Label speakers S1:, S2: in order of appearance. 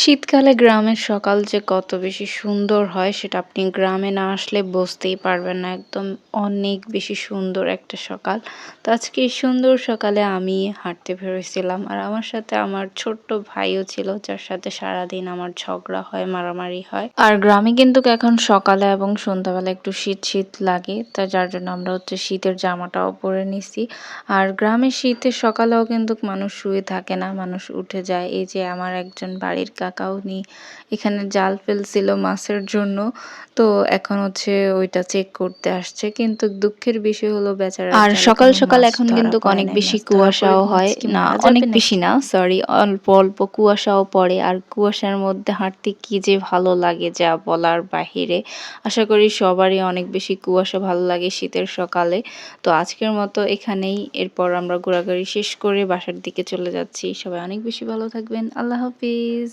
S1: শীতকালে গ্রামের সকাল যে কত বেশি সুন্দর হয় সেটা আপনি গ্রামে না আসলে বুঝতেই পারবেন না। একদম অনেক বেশি সুন্দর একটা সকাল। তো আজকে এই সুন্দর সকালে আমি হাঁটতে বের হইছিলাম। আর আমার সাথে আমার ছোট্ট ভাইও ছিল যার সাথে সারাদিন আমার ঝগড়া হয়, মারামারি হয়। আর গ্রামে কিন্তু এখন সকালে এবং সন্ধ্যাবেলা একটু শীত লাগে। তা যার জন্য আমরা হচ্ছে শীতের জামাটাও পরে নিছি। আর গ্রামের শীতের সকালেও কিন্তু মানুষ শুয়ে থাকে না, মানুষ উঠে যায়। এই যে আমার একজন বাড়ির কাকা উনি এখানে জাল ফেলছিল মাছের জন্য। তো এখন হচ্ছে ওইটা চেক করতে আসছে। কিন্তু দুঃখের বিষয় হলো বেচারার
S2: আর
S1: জালে
S2: সকাল,
S1: কোনো
S2: সকাল
S1: মাছ
S2: এখন
S1: ধরা
S2: কিন্তু
S1: পড়ে
S2: অনেক
S1: নাই।
S2: বেশি
S1: মাছ ধরা পড়লে
S2: কুয়াশাও হয়।
S1: মাছ কি
S2: না,
S1: মারা
S2: অনেক
S1: যাবে
S2: বেশি
S1: নাকি?
S2: না, সরি, অল্প, অল্প কুয়াশাও পড়ে। আর কুয়াশার মধ্যে হাঁটতে কি যে ভালো লাগে যা বলার বাহিরে। আশা করি সবারই অনেক বেশি কুয়াশা ভালো লাগে শীতের সকালে। তো আজকের মতো এখানেই। এরপর আমরা ঘোরাঘুরি শেষ করে বাসার দিকে চলে যাচ্ছি। সবাই অনেক বেশি ভালো থাকবেন। আল্লাহ হাফিজ।